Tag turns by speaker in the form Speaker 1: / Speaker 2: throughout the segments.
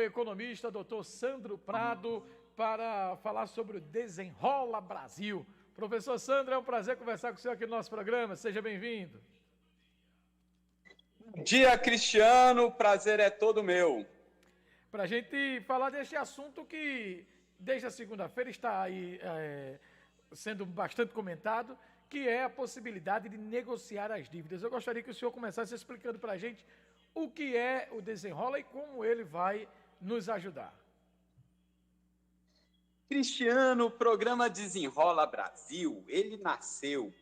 Speaker 1: economista, doutor Sandro Prado, para falar sobre o Desenrola Brasil. Professor Sandro, é um prazer conversar com o senhor aqui no nosso programa. Seja bem-vindo.
Speaker 2: Bom dia, Cristiano. Prazer é todo meu.
Speaker 1: Para a gente falar deste assunto que, desde a segunda-feira, está aí sendo bastante comentado, que é a possibilidade de negociar as dívidas. Eu gostaria que o senhor começasse explicando para a gente o que é o Desenrola e como ele vai nos ajudar.
Speaker 2: Cristiano, o programa Desenrola Brasil, ele nasceu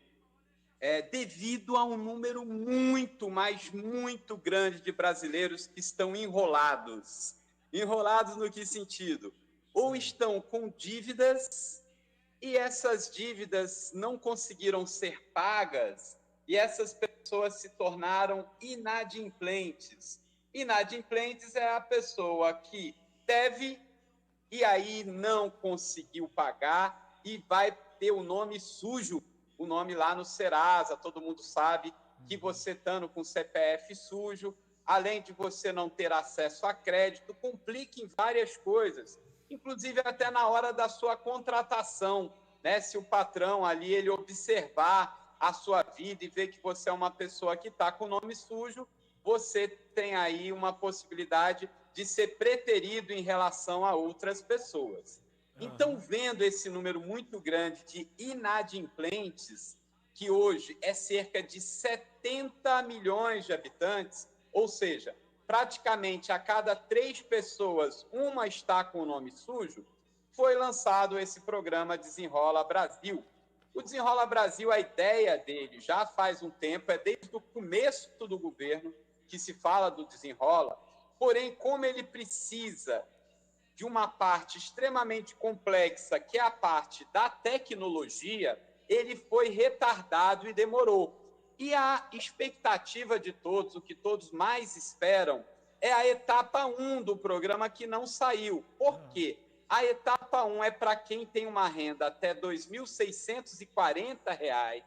Speaker 2: devido a um número muito, mas muito grande de brasileiros que estão enrolados. Enrolados no que sentido? Ou estão com dívidas e essas dívidas não conseguiram ser pagas e essas pessoas se tornaram inadimplentes. Inadimplentes é a pessoa que deve e aí não conseguiu pagar e vai ter o nome sujo, o nome lá no Serasa. Todo mundo sabe que você estando com CPF sujo, além de você não ter acesso a crédito, complica em várias coisas, inclusive até na hora da sua contratação, né? Se o patrão ali ele observar a sua vida e ver que você é uma pessoa que está com o nome sujo, você tem aí uma possibilidade de ser preterido em relação a outras pessoas. Então, vendo esse número muito grande de inadimplentes, que hoje é cerca de 70 milhões de habitantes, ou seja, praticamente a cada 3 pessoas, uma está com o nome sujo, foi lançado esse programa Desenrola Brasil. O Desenrola Brasil, a ideia dele já faz um tempo, é desde o começo do governo que se fala do Desenrola, porém, como ele precisa de uma parte extremamente complexa, que é a parte da tecnologia, ele foi retardado e demorou. E a expectativa de todos, o que todos mais esperam, é a etapa 1 do programa que não saiu. Por quê? A etapa 1 é para quem tem uma renda até R$ 2.640,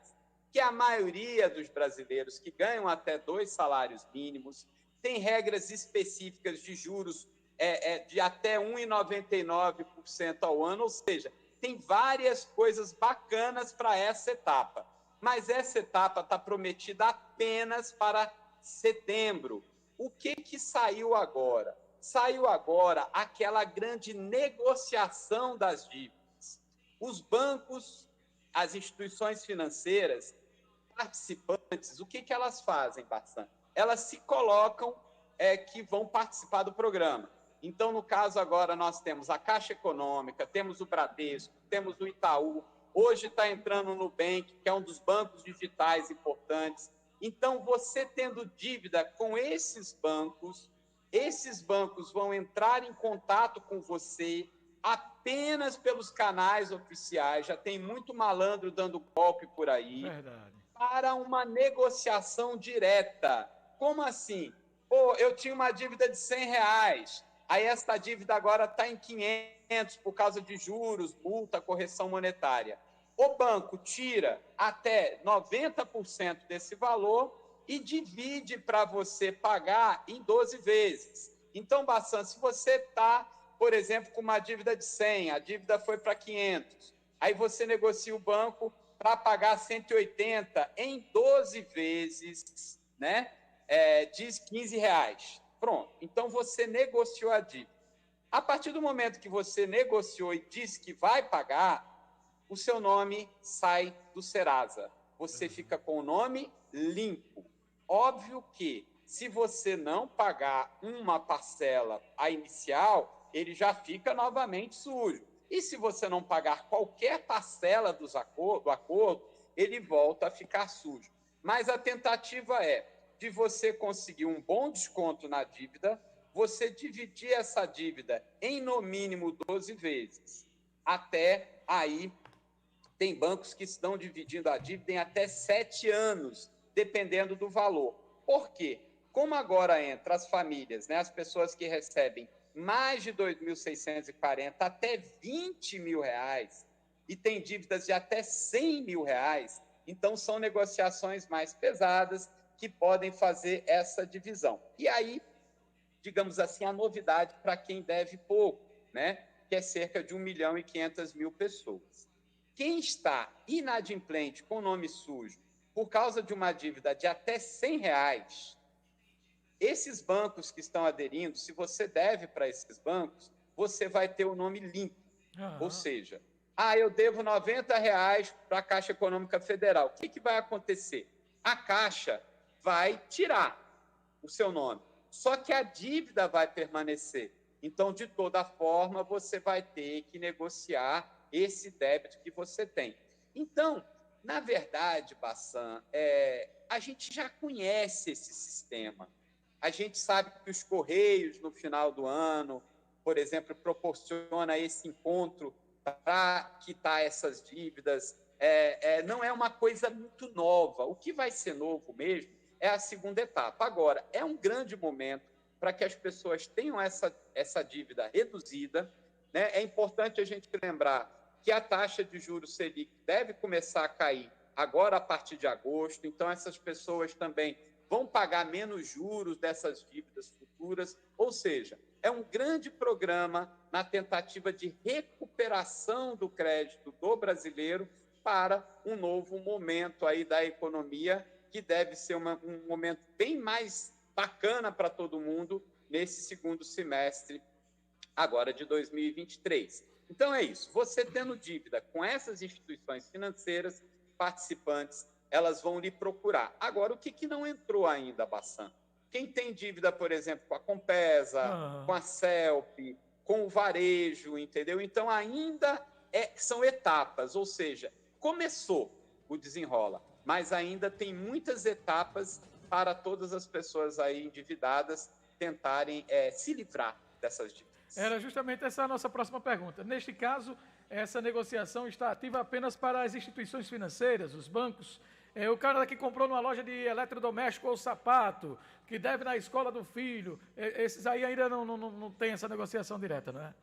Speaker 2: que é a maioria dos brasileiros que ganham até 2 salários mínimos, tem regras específicas de juros de até 1,99% ao ano, ou seja, tem várias coisas bacanas para essa etapa. Mas essa etapa está prometida apenas para setembro. O que saiu agora? Saiu agora aquela grande negociação das dívidas. Os bancos, as instituições financeiras, participantes, o que elas fazem, bastante? Elas se colocam que vão participar do programa. Então, no caso agora, nós temos a Caixa Econômica, temos o Bradesco, temos o Itaú, hoje está entrando o Nubank, que é um dos bancos digitais importantes. Então, você tendo dívida com esses bancos vão entrar em contato com você apenas pelos canais oficiais, já tem muito malandro dando golpe por aí.
Speaker 1: Verdade.
Speaker 2: Para uma negociação direta. Como assim? Pô, eu tinha uma dívida de R$ 100, aí essa dívida agora está em 500 por causa de juros, multa, correção monetária. O banco tira até 90% desse valor e divide para você pagar em 12 vezes. Então, Bassan, se você está, por exemplo, com uma dívida de 100, a dívida foi para 500, aí você negocia o banco para pagar 180 em 12 vezes, né? Diz R$ 15. Pronto. Então, você negociou a dívida. A partir do momento que você negociou e disse que vai pagar, o seu nome sai do Serasa. Você fica com o nome limpo. Óbvio que, se você não pagar uma parcela, a inicial, ele já fica novamente sujo. E se você não pagar qualquer parcela do acordo, ele volta a ficar sujo. Mas a tentativa é de você conseguir um bom desconto na dívida, você dividir essa dívida em, no mínimo, 12 vezes. Até aí, tem bancos que estão dividindo a dívida em até 7 anos, dependendo do valor. Por quê? Como agora entra as famílias, né, as pessoas que recebem mais de 2.640 até 20 mil reais e tem dívidas de até 100 mil reais, então são negociações mais pesadas que podem fazer essa divisão. E aí digamos assim, a novidade para quem deve pouco, né? Que é cerca de 1.500.000 pessoas. Quem está inadimplente com nome sujo por causa de uma dívida de até R$ 100, esses bancos que estão aderindo, se você deve para esses bancos, você vai ter o nome limpo. Ou seja, eu devo R$ 90 para a Caixa Econômica Federal. O que vai acontecer? A Caixa vai tirar o seu nome, só que a dívida vai permanecer. Então, de toda forma, você vai ter que negociar esse débito que você tem. Então, na verdade, Bassan, a gente já conhece esse sistema. A gente sabe que os Correios, no final do ano, por exemplo, proporciona esse encontro para quitar essas dívidas. Não é uma coisa muito nova. O que vai ser novo mesmo é a segunda etapa. Agora, é um grande momento para que as pessoas tenham essa dívida reduzida, né? É importante a gente lembrar que a taxa de juros Selic deve começar a cair agora a partir de agosto, então essas pessoas também vão pagar menos juros dessas dívidas futuras, ou seja, é um grande programa na tentativa de recuperação do crédito do brasileiro para um novo momento aí da economia, que deve ser um momento bem mais bacana para todo mundo nesse segundo semestre agora de 2023. Então é isso, você tendo dívida com essas instituições financeiras participantes, elas vão lhe procurar. Agora, o que não entrou ainda, Bassan? Quem tem dívida, por exemplo, com a Compesa, com a CELP, com o varejo, entendeu? Então, ainda são etapas, ou seja, começou o desenrola, mas ainda tem muitas etapas para todas as pessoas aí endividadas tentarem se livrar dessas dívidas.
Speaker 1: Era justamente essa a nossa próxima pergunta. Neste caso, essa negociação está ativa apenas para as instituições financeiras, os bancos. O cara que comprou numa loja de eletrodoméstico ou sapato, que deve na escola do filho, esses aí ainda não tem essa negociação direta, não é?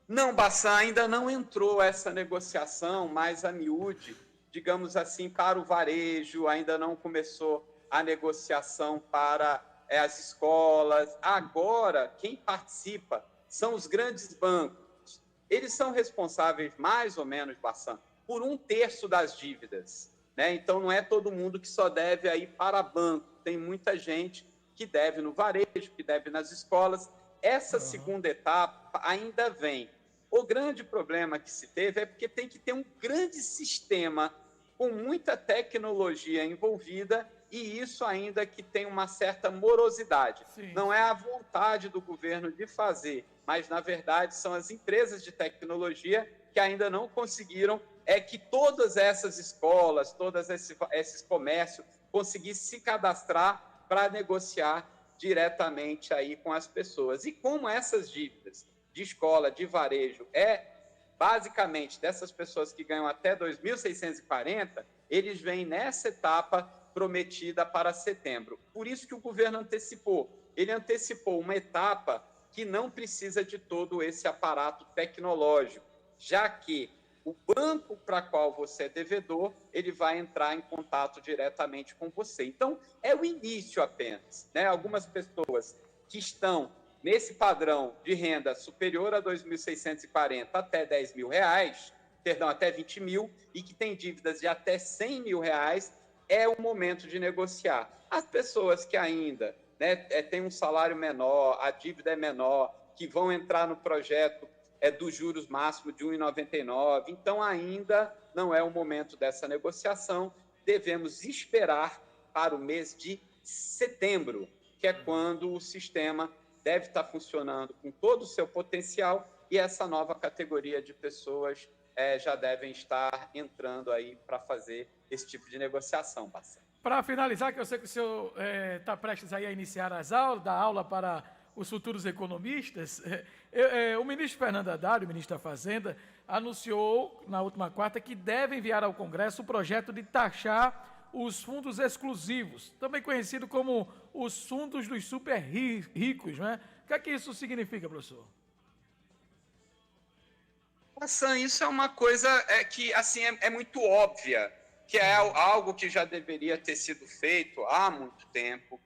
Speaker 2: Não, Bassan, ainda não entrou essa negociação mais a miúde, digamos assim, para o varejo, ainda não começou a negociação para as escolas. Agora, quem participa são os grandes bancos. Eles são responsáveis, mais ou menos, Bassan, por 1/3 das dívidas, né? Então, não é todo mundo que só deve aí para banco. Tem muita gente que deve no varejo, que deve nas escolas. Essa segunda etapa ainda vem. O grande problema que se teve é porque tem que ter um grande sistema com muita tecnologia envolvida, e isso ainda que tem uma certa morosidade. Sim. Não é a vontade do governo de fazer, mas, na verdade, são as empresas de tecnologia que ainda não conseguiram que todas essas escolas, todos esses comércios conseguissem se cadastrar para negociar diretamente aí com as pessoas. E como essas dívidas de escola, de varejo, basicamente dessas pessoas que ganham até 2.640, eles vêm nessa etapa prometida para setembro. Por isso que o governo antecipou. Ele antecipou uma etapa que não precisa de todo esse aparato tecnológico, já que o banco para qual você é devedor, ele vai entrar em contato diretamente com você. Então, é o início apenas, né? Algumas pessoas que estão nesse padrão de renda superior a 2.640 até R$10.000, até 20 mil, e que tem dívidas de até R$100.000, é o momento de negociar. As pessoas que ainda têm um salário menor, a dívida é menor, que vão entrar no projeto dos juros máximos de 1,99, então ainda não é o momento dessa negociação. Devemos esperar para o mês de setembro, que é quando o sistema deve estar funcionando com todo o seu potencial, e essa nova categoria de pessoas já devem estar entrando aí para fazer esse tipo de negociação, parceiro.
Speaker 1: Para finalizar, que eu sei que o senhor está prestes aí a iniciar as aulas, dar aula para os futuros economistas, o ministro Fernando Haddad, o ministro da Fazenda, anunciou na última quarta que deve enviar ao Congresso o projeto de taxar os fundos exclusivos, também conhecido como os fundos dos super ricos, não é? O que é que isso significa, professor?
Speaker 2: Hassan, isso é uma coisa que assim, é muito óbvia, que é algo que já deveria ter sido feito há muito tempo.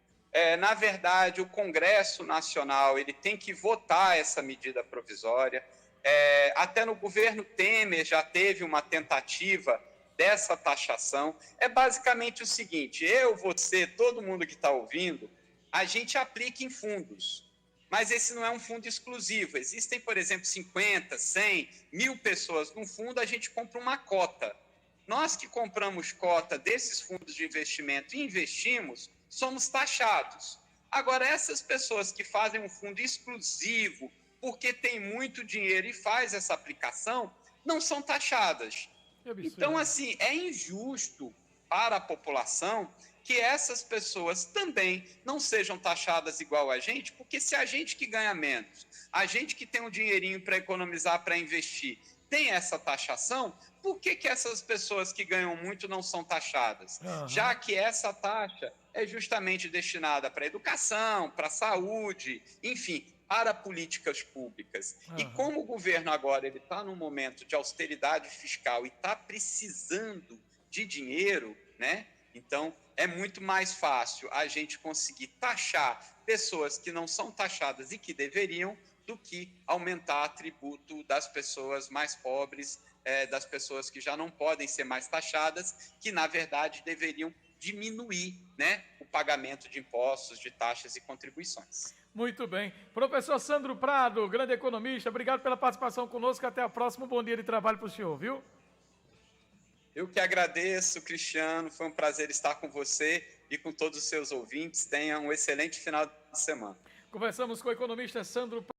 Speaker 2: Na verdade, o Congresso Nacional ele tem que votar essa medida provisória. Até no governo Temer já teve uma tentativa dessa taxação. É basicamente o seguinte: eu, você, todo mundo que está ouvindo, a gente aplica em fundos. Mas esse não é um fundo exclusivo. Existem, por exemplo, 50, 100, 1.000 pessoas num fundo, a gente compra uma cota. Nós que compramos cota desses fundos de investimento e investimos, somos taxados. Agora, essas pessoas que fazem um fundo exclusivo, porque tem muito dinheiro e faz essa aplicação, não são taxadas. Então, assim, é injusto para a população que essas pessoas também não sejam taxadas igual a gente, porque se a gente que ganha menos, a gente que tem um dinheirinho para economizar, para investir, tem essa taxação, por que essas pessoas que ganham muito não são taxadas? Já que essa taxa é justamente destinada para a educação, para a saúde, enfim, para políticas públicas. E como o governo agora está num momento de austeridade fiscal e está precisando de dinheiro, né? Então, é muito mais fácil a gente conseguir taxar pessoas que não são taxadas e que deveriam, do que aumentar o tributo das pessoas mais pobres, das pessoas que já não podem ser mais taxadas, que, na verdade, deveriam diminuir, né, o pagamento de impostos, de taxas e contribuições.
Speaker 1: Muito bem. Professor Sandro Prado, grande economista, obrigado pela participação conosco. Até a próxima. Bom dia de trabalho para o senhor, viu?
Speaker 2: Eu que agradeço, Cristiano. Foi um prazer estar com você e com todos os seus ouvintes. Tenha um excelente final de semana.
Speaker 1: Conversamos com o economista Sandro Prado.